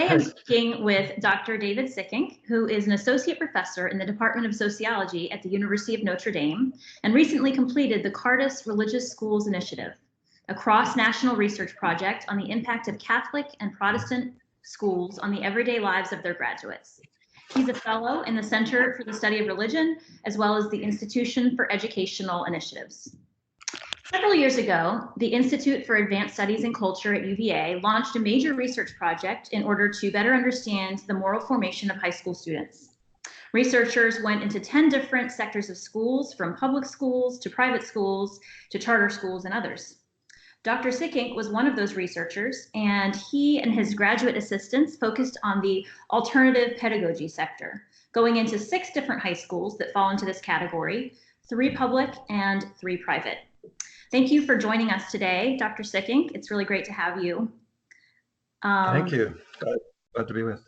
Today I'm speaking with Dr. David Sikkink, who is an associate professor in the Department of Sociology at the University of Notre Dame and recently completed the Cardis Religious Schools Initiative, a cross-national research project on the impact of Catholic and Protestant schools on the everyday lives of their graduates. He's a fellow in the Center for the Study of Religion, as well as the Institution for Educational Initiatives. Several years ago, the Institute for Advanced Studies in Culture at UVA launched a major research project in order to better understand the moral formation of high school students. Researchers went into 10 different sectors of schools, from public schools to private schools to charter schools and others. Dr. Sikkink was one of those researchers, and he and his graduate assistants focused on the alternative pedagogy sector, going into 6 different high schools that fall into this category, 3 public and 3 private. Thank you for joining us today, Dr. Sikkink. It's really great to have you. Thank you. Glad to be with.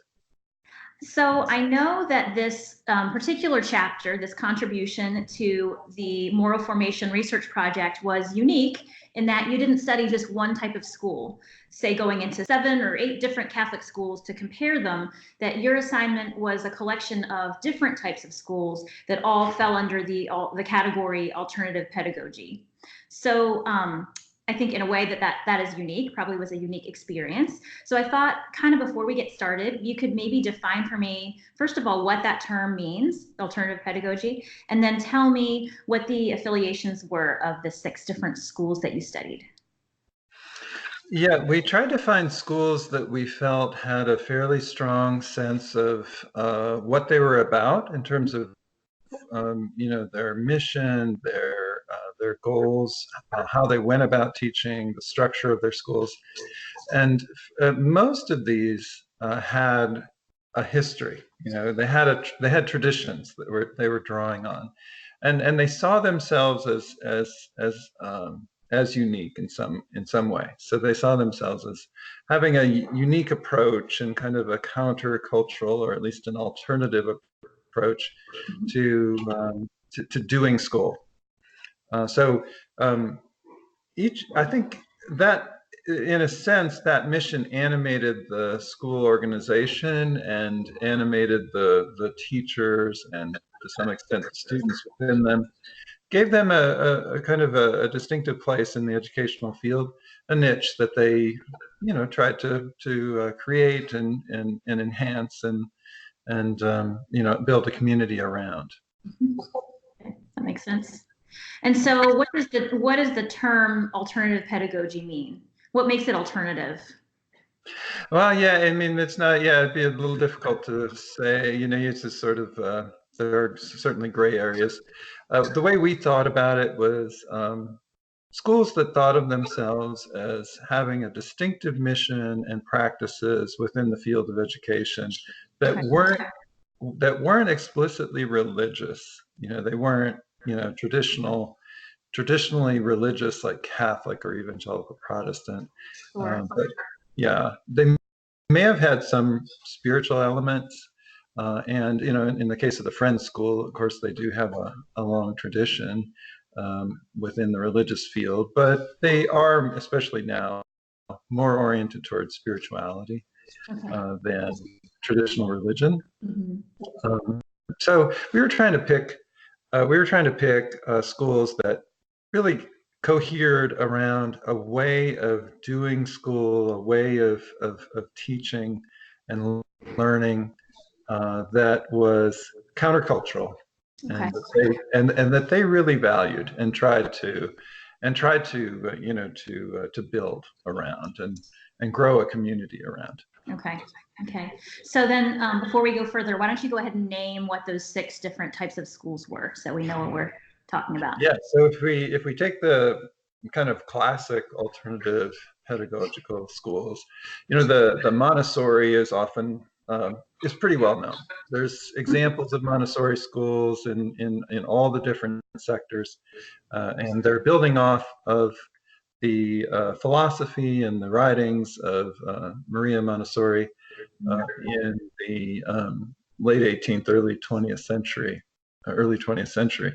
So I know that this particular chapter, this contribution to the Moral Formation Research Project, was unique in that you didn't study just one type of school, say going into 7 or 8 different Catholic schools to compare them, that your assignment was a collection of different types of schools that all fell under the category alternative pedagogy. So I think in a way that is unique, probably was a unique experience. So I thought, kind of before we get started, you could maybe define for me, first of all, what that term means, alternative pedagogy, and then tell me what the affiliations were of the 6 different schools that you studied. Yeah, we tried to find schools that we felt had a fairly strong sense of what they were about in terms of, their mission, their goals, how they went about teaching, the structure of their schools. And most of these had a history. They had traditions that they were drawing on, and they saw themselves as unique in some way. So they saw themselves as having a unique approach and kind of a countercultural, or at least an alternative approach to doing school. I think that, in a sense, that mission animated the school organization and animated the teachers and, to some extent, the students within them, gave them a kind of a distinctive place in the educational field, a niche that they, tried to create and enhance and build a community around. That makes sense. And so what does the term alternative pedagogy mean? What makes it alternative? Well, yeah, I mean, it's not, it'd be a little difficult to say, it's just sort of, there are certainly gray areas. The way we thought about it was schools that thought of themselves as having a distinctive mission and practices within the field of education that weren't explicitly religious. They weren't, traditionally religious like Catholic or evangelical Protestant. Sure. But yeah, they may have had some spiritual elements. And, in the case of the Friends School, of course, they do have a long tradition within the religious field, but they are, especially now, more oriented towards spirituality than traditional religion. So we were trying to pick schools that really cohered around a way of doing school, a way of teaching and learning that was countercultural, and that they really valued and tried to build around and grow a community around. Okay. So then, before we go further, why don't you go ahead and name what those 6 different types of schools were, so we know what we're talking about? Yeah. So if we take the kind of classic alternative pedagogical schools, the Montessori is often is pretty well known. There's examples of Montessori schools in all the different sectors, and they're building off of the philosophy and the writings of Maria Montessori in the late 18th, early 20th century. early 20th century.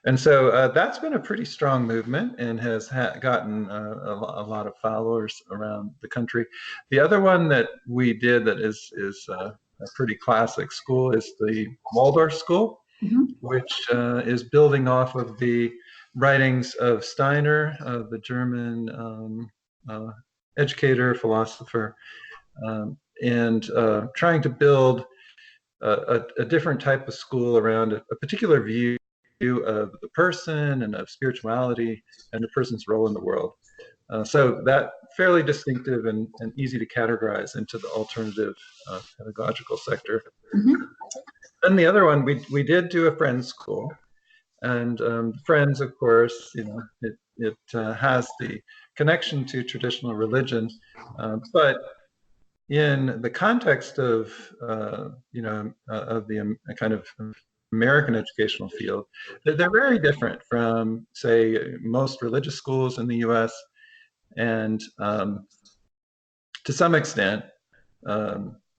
And so that's been a pretty strong movement and has gotten a lot of followers around the country. The other one that we did that is a pretty classic school is the Waldorf School, which is building off of the writings of Steiner, the German educator, philosopher, and trying to build a different type of school around a particular view of the person and of spirituality and the person's role in the world. So that fairly distinctive and easy to categorize into the alternative pedagogical sector. Then the other one, we did do a Friends school, and Friends, of course, it has the connection to traditional religion, but in the context of the kind of American educational field, they're very different from, say, most religious schools in the U.S. and to some extent,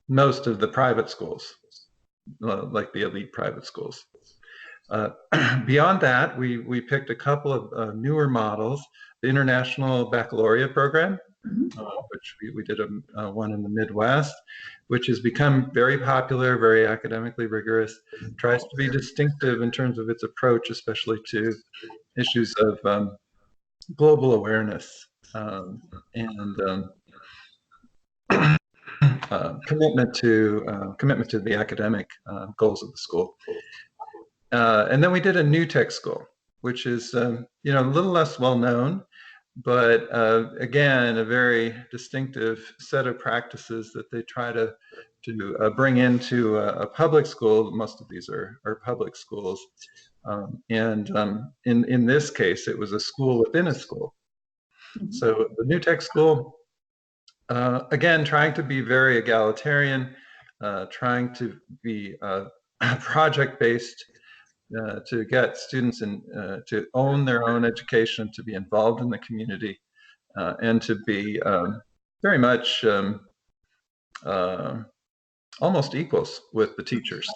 most of the private schools, like the elite private schools. Beyond that, we picked a couple of newer models, the International Baccalaureate Program, which we did one in the Midwest, which has become very popular, very academically rigorous, tries to be distinctive in terms of its approach, especially to issues of global awareness and commitment to the academic goals of the school. And then we did a new tech school, which is a little less well known, but again, a very distinctive set of practices that they try to bring into a public school. Most of these are public schools, and in this case, it was a school within a school. So the new tech school, again, trying to be very egalitarian, trying to be project-based, to get students to own their own education, to be involved in the community, and to be very much almost equals with the teachers.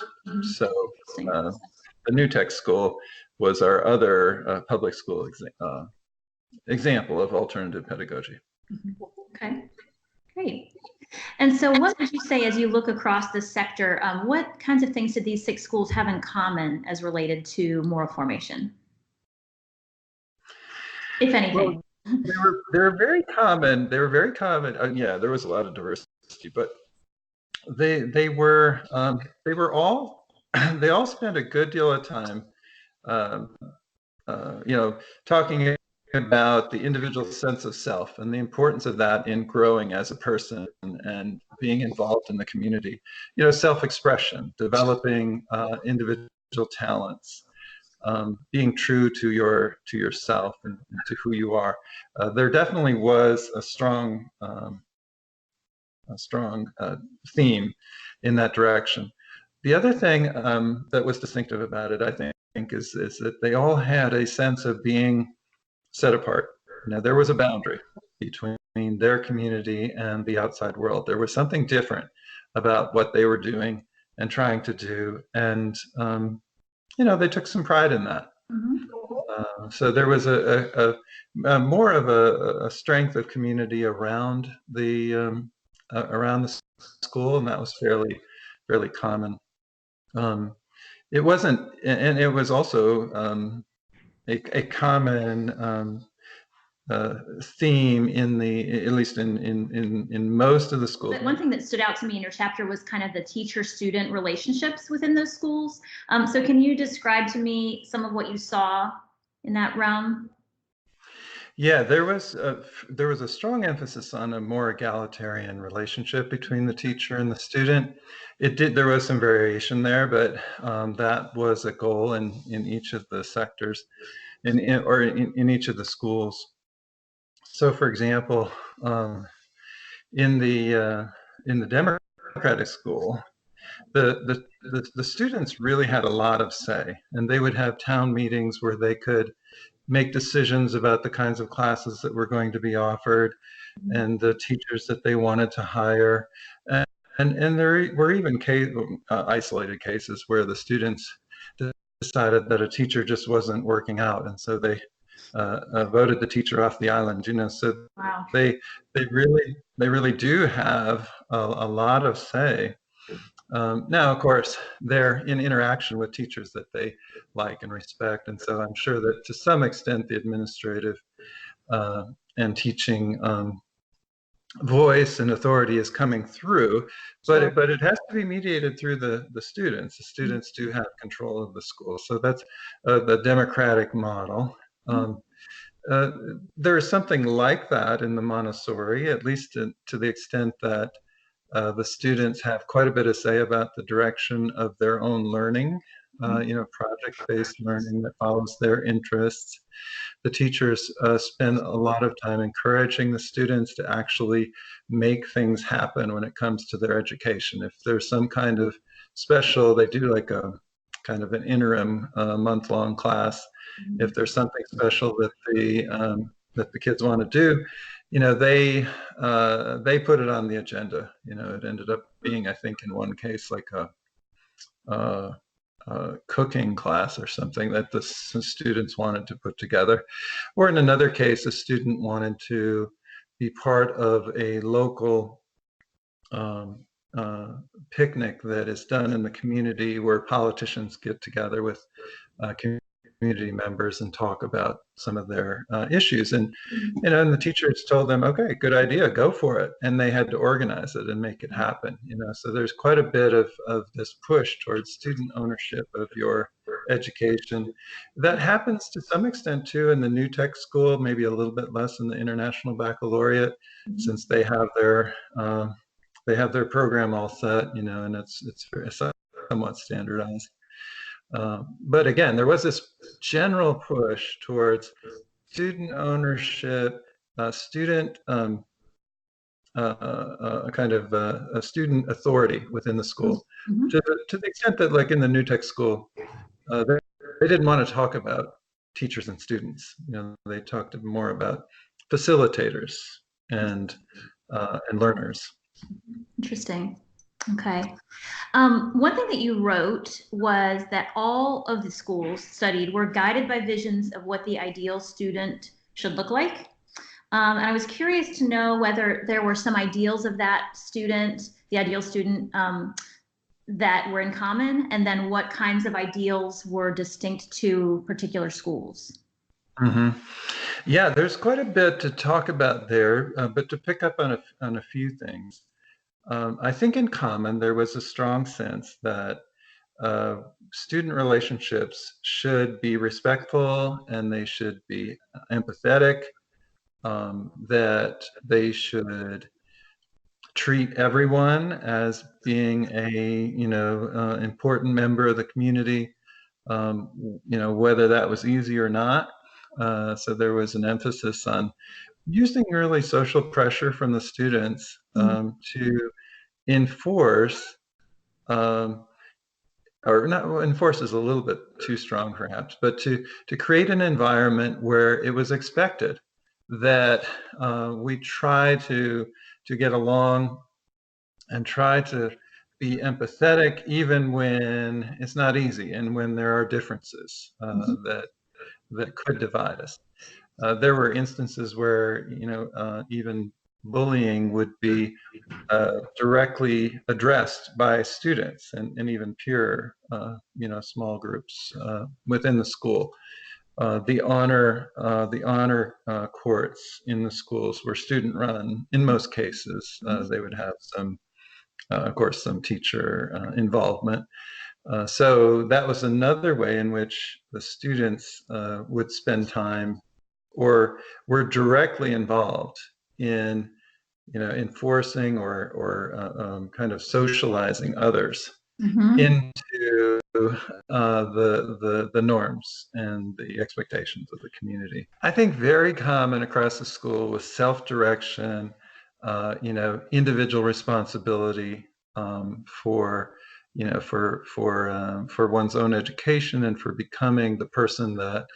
So the new tech school was our other public school example of alternative pedagogy. Okay, great. And so what would you say, as you look across the sector, what kinds of things did these 6 schools have in common as related to moral formation, if anything? Well, they were very common. They were very common. Yeah, there was a lot of diversity, but they all they all spent a good deal of time, talking about the individual sense of self and the importance of that in growing as a person and being involved in the community. Self-expression, developing individual talents, being true to yourself and to who you are. There definitely was a strong theme in that direction. The other thing that was distinctive about it, I think, is that they all had a sense of being set apart. There was a boundary between their community and the outside world. There was something different about what they were doing and trying to do, and they took some pride in that. So there was a more of a strength of community around the school, and that was fairly common. It wasn't, and it was also a common theme at least in most of the schools. But one thing that stood out to me in your chapter was kind of the teacher-student relationships within those schools. So can you describe to me some of what you saw in that realm? Yeah, there was a strong emphasis on a more egalitarian relationship between the teacher and the student. There was some variation there, but that was a goal in each of the sectors, in each of the schools. So, for example, in the Democratic school, the students really had a lot of say, and they would have town meetings where they could make decisions about the kinds of classes that were going to be offered and the teachers that they wanted to hire. And there were even isolated cases where the students decided that a teacher just wasn't working out, and so they voted the teacher off the island. So Wow. they really do have a lot of say. Now, of course, they're in interaction with teachers that they like and respect, and so I'm sure that to some extent the administrative and teaching voice and authority is coming through, but Sure. it has to be mediated through the students. The students do have control of the school, so that's the democratic model. Uh, there is something like that in the Montessori, at least to the extent that the students have quite a bit of say about the direction of their own learning, project-based learning that follows their interests. The teachers spend a lot of time encouraging the students to actually make things happen when it comes to their education. If there's some kind of special, they do like a kind of an interim month-long class. If there's something special that the kids want to do, they put it on the agenda. It ended up being, I think, in one case, like a cooking class or something that the students wanted to put together. Or in another case, a student wanted to be part of a local picnic that is done in the community where politicians get together with community members and talk about some of their issues. And the teachers told them, okay, good idea, go for it. And they had to organize it and make it happen. So there's quite a bit of this push towards student ownership of your education. That happens to some extent too in the New Tech School, maybe a little bit less in the International Baccalaureate, since they have their program all set, and it's somewhat standardized. But again, there was this general push towards student ownership, student kind of a student authority within the school, to the extent that, like in the New Tech School, they didn't want to talk about teachers and students. They talked more about facilitators and learners. Interesting. Okay. One thing that you wrote was that all of the schools studied were guided by visions of what the ideal student should look like. And I was curious to know whether there were some ideals of that student, the ideal student, that were in common, and then what kinds of ideals were distinct to particular schools. Mm-hmm. Yeah, there's quite a bit to talk about there, but to pick up on a few things. I think in common, there was a strong sense that student relationships should be respectful and they should be empathetic, that they should treat everyone as being a important member of the community, whether that was easy or not. So there was an emphasis on using really social pressure from the students to enforce, or not enforce is a little bit too strong perhaps, but to create an environment where it was expected that we try to get along and try to be empathetic even when it's not easy and when there are differences that could divide us. There were instances where even bullying would be directly addressed by students and even peer small groups within the school. The honor courts in the schools were student run in most cases. They would have some, of course, some teacher involvement. So that was another way in which the students would spend time or were directly involved in enforcing or kind of socializing others into the norms and the expectations of the community. I think very common across the school was self-direction, individual responsibility for one's own education and for becoming the person that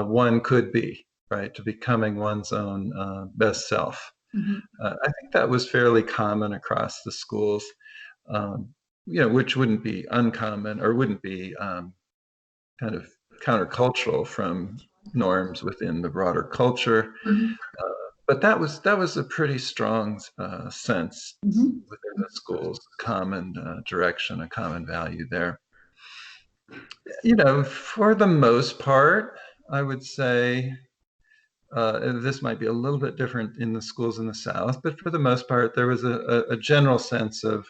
one could be, right? To becoming one's own best self. I think that was fairly common across the schools, which wouldn't be uncommon or wouldn't be kind of countercultural from norms within the broader culture. Mm-hmm. But that was a pretty strong sense Mm-hmm. within the schools, common direction, a common value there. For the most part, I would say this might be a little bit different in the schools in the South, but for the most part, there was a general sense of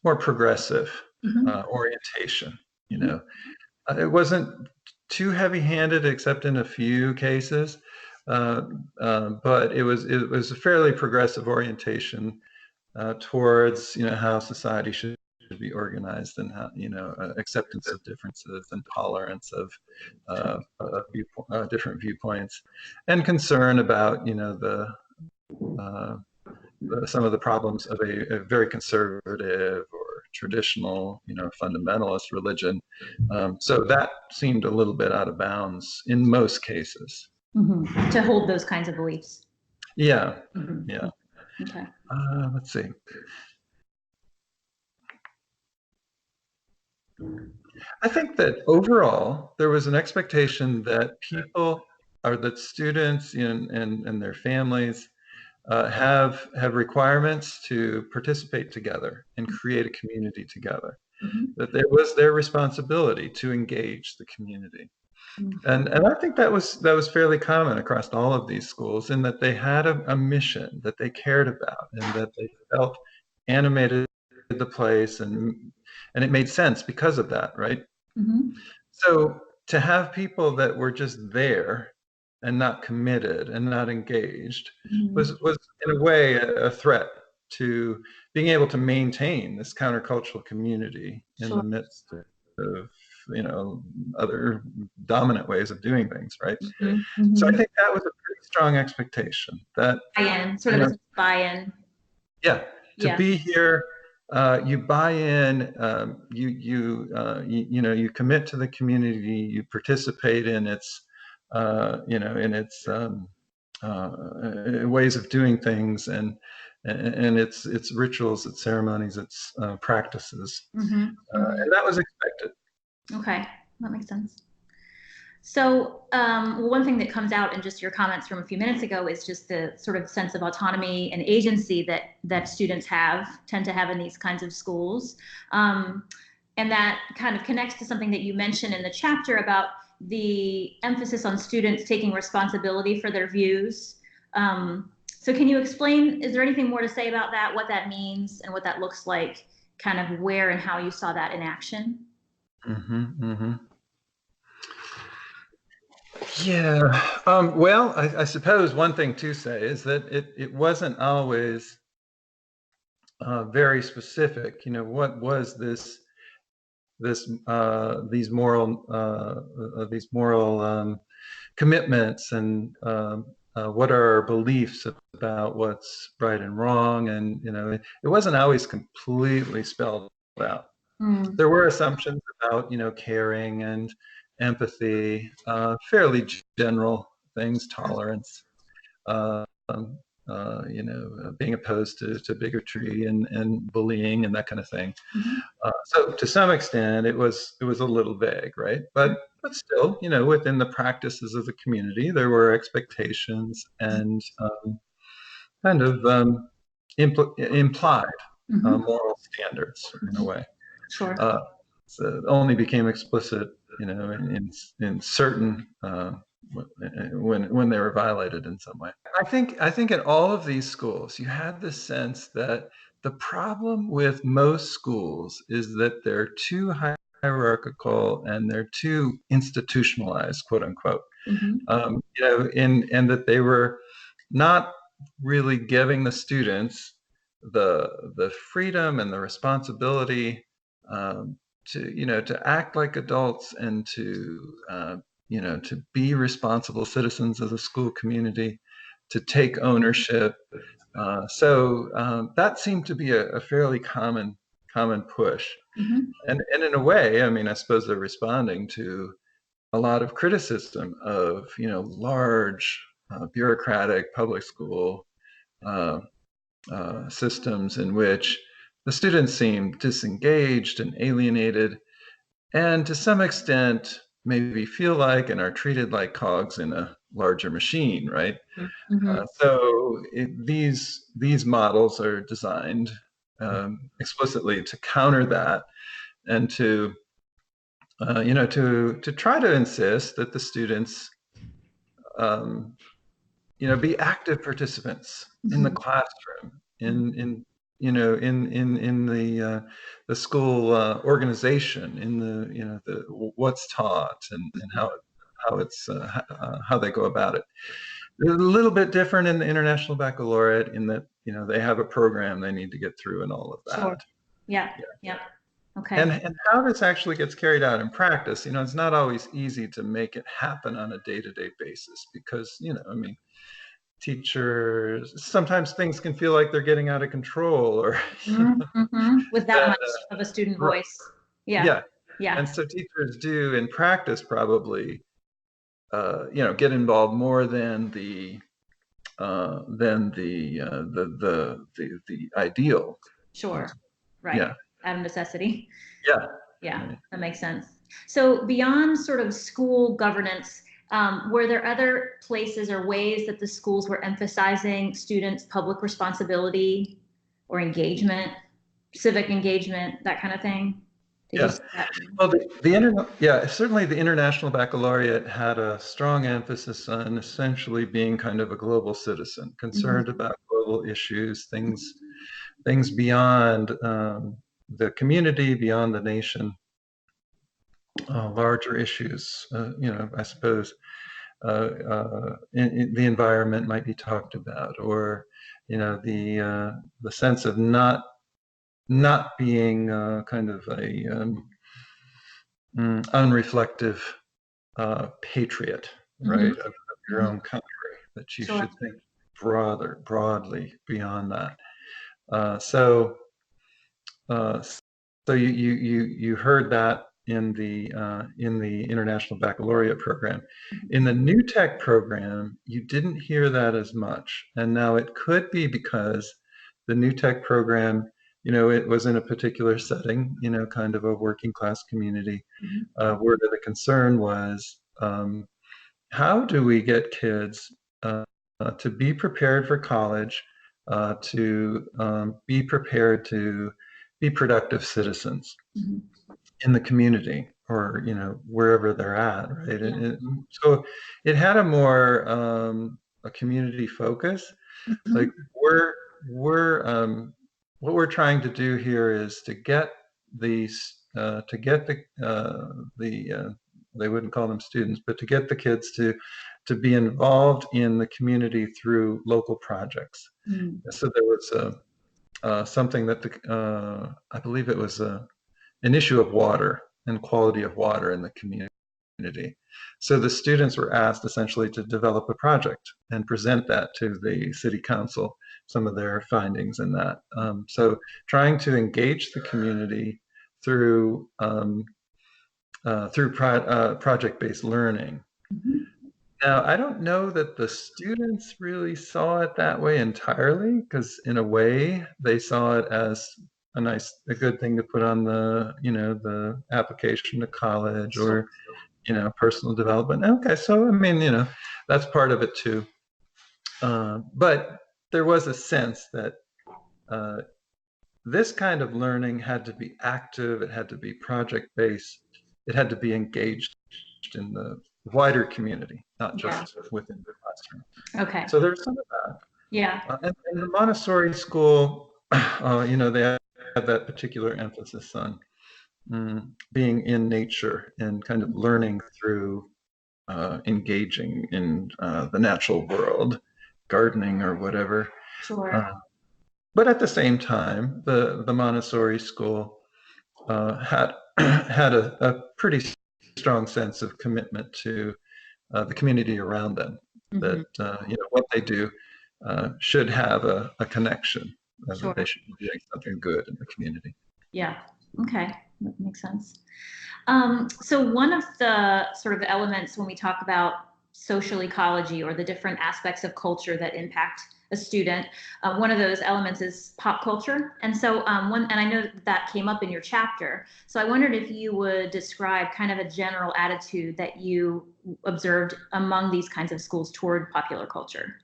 more progressive orientation. It wasn't too heavy-handed, except in a few cases, but it was a fairly progressive orientation towards how society should be organized, and how acceptance of differences and tolerance of different viewpoints, and concern about some of the problems of a very conservative or traditional fundamentalist religion. So that seemed a little bit out of bounds in most cases. To hold those kinds of beliefs. Yeah. Okay. Let's see. I think that overall there was an expectation that that students and their families have requirements to participate together and create a community together. That it was their responsibility to engage the community. And I think that was fairly common across all of these schools, in that they had a mission that they cared about, and that they felt animated the place, and it made sense because of that, right? So to have people that were just there and not committed and not engaged was in a way a threat to being able to maintain this countercultural community in the midst of other dominant ways of doing things, right? So I think that was a pretty strong expectation, that buy-in, sort of buy-in. Yeah, to be here, you buy in, you commit to the community, you participate in its ways of doing things, and its rituals, its ceremonies, its practices, and that was expected. Okay, that makes sense. So one thing that comes out in just your comments from a few minutes ago is just the sort of sense of autonomy and agency that students tend to have in these kinds of schools. And that kind of connects to something that you mentioned in the chapter about the emphasis on students taking responsibility for their views. So can you explain, is there anything more to say about that, what that means and what that looks like, kind of where and how you saw that in action? Yeah. Well, I suppose one thing to say is that it wasn't always very specific. What was these moral commitments, and what are our beliefs about what's right and wrong, and it wasn't always completely spelled out. There were assumptions about caring and empathy, fairly general things, tolerance, being opposed to bigotry and bullying and that kind of thing. So to some extent, it was a little vague, right? But still, within the practices of the community, there were expectations and kind of implied moral standards in a way. Sure. So it only became explicit, in certain when they were violated in some way. I think in all of these schools, you had the sense that the problem with most schools is that they're too hierarchical and they're too institutionalized, quote unquote. And that they were not really giving the students the freedom and the responsibility to act like adults, and to be responsible citizens of the school community, to take ownership. So that seemed to be a fairly common push. And in a way, I mean, I suppose they're responding to a lot of criticism of large bureaucratic public school systems in which the students seem disengaged and alienated, and to some extent maybe feel like and are treated like cogs in a larger machine, right? These models are designed explicitly to counter that, and to to try to insist that the students be active participants in the classroom, in the school organization, in the what's taught, and how they go about it. They're a little bit different in the International Baccalaureate in that they have a program they need to get through and all of that. Sure. Yeah. Okay. And how this actually gets carried out in practice, it's not always easy to make it happen on a day-to-day basis, because teachers, sometimes things can feel like they're getting out of control, or with that much of a student voice. Yeah. And so teachers do in practice probably get involved more than the ideal. Sure. Right. Yeah. Out of necessity. Yeah. Yeah, that makes sense. So beyond sort of school governance, were there other places or ways that the schools were emphasizing students' public responsibility or engagement, civic engagement, that kind of thing? Well, certainly the International Baccalaureate had a strong emphasis on essentially being kind of a global citizen, concerned about global issues, things beyond the community, beyond the nation, larger issues. I suppose in the environment might be talked about, or the sense of not being kind of a unreflective patriot, right, of your own country, that you should think broadly beyond that. So you heard that in the International Baccalaureate program. In the New Tech program, you didn't hear that as much, and now it could be because the New Tech program, it was in a particular setting, kind of a working class community, where the concern was, how do we get kids to be prepared for college, to be prepared to be productive citizens in the community, or wherever they're at, right? So it had a more a community focus. Like what we're trying to do here is to get these they wouldn't call them students, but to get the kids to be involved in the community through local projects. So there was something that I believe it was an issue of water and quality of water in the community. So the students were asked essentially to develop a project and present that to the city council, some of their findings in that. So trying to engage the community through project-based learning. Now, I don't know that the students really saw it that way entirely, because in a way they saw it as a good thing to put on the application to college, or personal development. Okay, so I mean, that's part of it too. But there was a sense that this kind of learning had to be active, it had to be project-based, it had to be engaged in the wider community, not just within the classroom. Okay. So there's some of that. Yeah. And the Montessori school, they had that particular emphasis on being in nature and kind of learning through engaging in the natural world, gardening or whatever. Sure. But at the same time, the Montessori school had a pretty strong sense of commitment to the community around them. That what they do should have a connection. That they should be doing something good in the community. Yeah. Okay. That makes sense. So one of the sort of elements when we talk about social ecology, or the different aspects of culture that impact a student, one of those elements is pop culture. And so and I know that came up in your chapter. So I wondered if you would describe kind of a general attitude that you observed among these kinds of schools toward popular culture.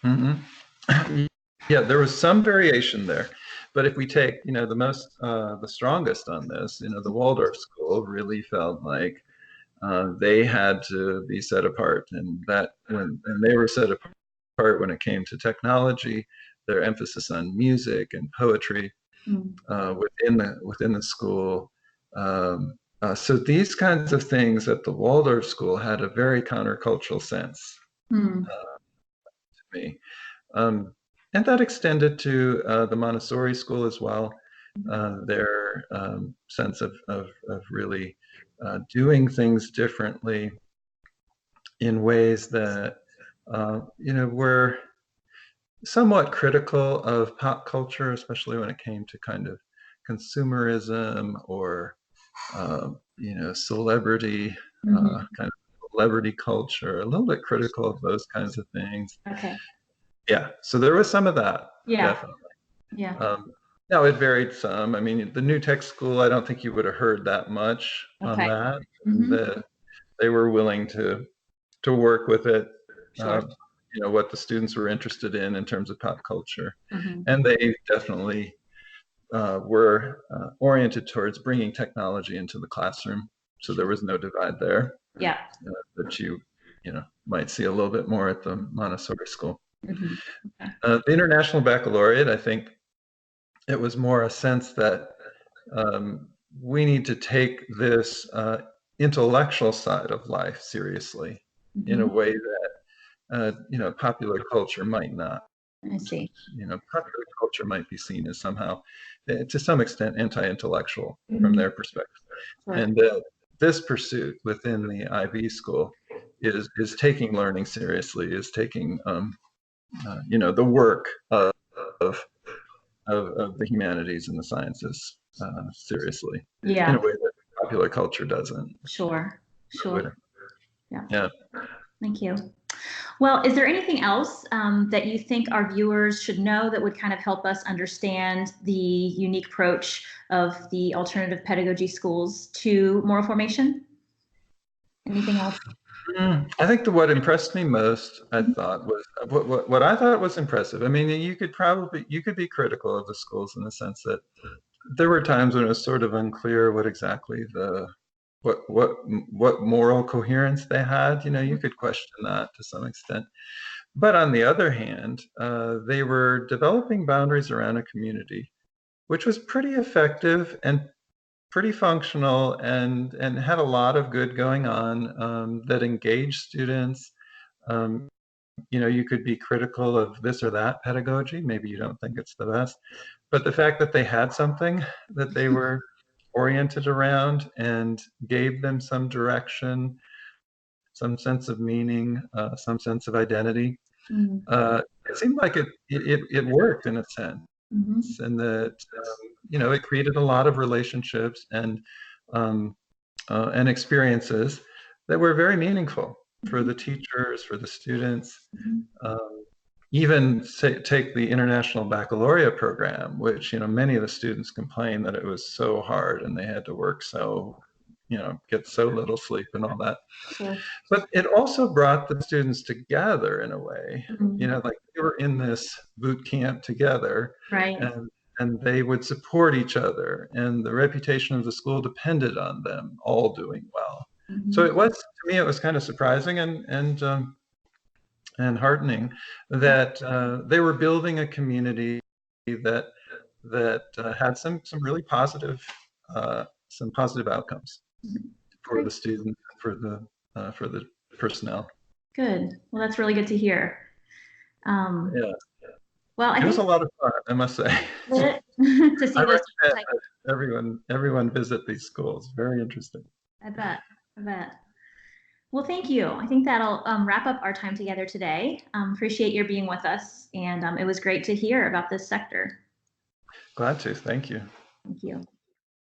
Mm-hmm. Yeah, there was some variation there. But if we take, the strongest on this, the Waldorf school really felt like they had to be set apart, and they were set apart when it came to technology, their emphasis on music and poetry within the school. So these kinds of things at the Waldorf school had a very countercultural sense to me. And that extended to the Montessori school as well. Their sense of really doing things differently in ways that were somewhat critical of pop culture, especially when it came to kind of consumerism or celebrity kind of celebrity culture, a little bit critical of those kinds of things. Okay. Yeah, so there was some of that. Yeah. Definitely. Yeah. Now it varied some. I mean, the New Tech School, I don't think you would have heard that much on that. They were willing to work with it. Sure. What the students were interested in terms of pop culture, and they definitely were oriented towards bringing technology into the classroom. So there was no divide there. Yeah. That you might see a little bit more at the Montessori school. Okay. The International Baccalaureate, I think it was more a sense that we need to take this intellectual side of life seriously in a way that popular culture might not. I see. Popular culture might be seen as somehow, to some extent, anti-intellectual from their perspective. Sure. And this pursuit within the IB school is taking learning seriously, is taking the work of the humanities and the sciences seriously. Yeah. In a way that popular culture doesn't. Sure. Yeah. Thank you. Well, is there anything else that you think our viewers should know that would kind of help us understand the unique approach of the alternative pedagogy schools to moral formation? Anything else? I think what impressed me most, I thought, was what I thought was impressive. I mean, you could be critical of the schools in the sense that there were times when it was sort of unclear what exactly what moral coherence they had. You could question that to some extent. But on the other hand, they were developing boundaries around a community, which was pretty effective and pretty functional, and had a lot of good going on that engaged students. You could be critical of this or that pedagogy. Maybe you don't think it's the best, but the fact that they had something that they were oriented around and gave them some direction, some sense of meaning, some sense of identity, it seemed like it worked in a sense. And that it created a lot of relationships and experiences that were very meaningful for the teachers, for the students. Even take the International Baccalaureate program, which many of the students complained that it was so hard and they had to work get so little sleep and all that. Sure. But it also brought the students together in a way, like they were in this boot camp together, right? And they would support each other, and the reputation of the school depended on them all doing well. So to me, it was kind of surprising and heartening that they were building a community that had some really positive outcomes for the students, for the personnel. Good. Well, that's really good to hear. Yeah. Well, it was a lot of fun, I must say. To see I those everyone visit these schools. Very interesting. I bet. Well, thank you. I think that'll wrap up our time together today. Appreciate your being with us, and it was great to hear about this sector. Glad to. Thank you. Thank you.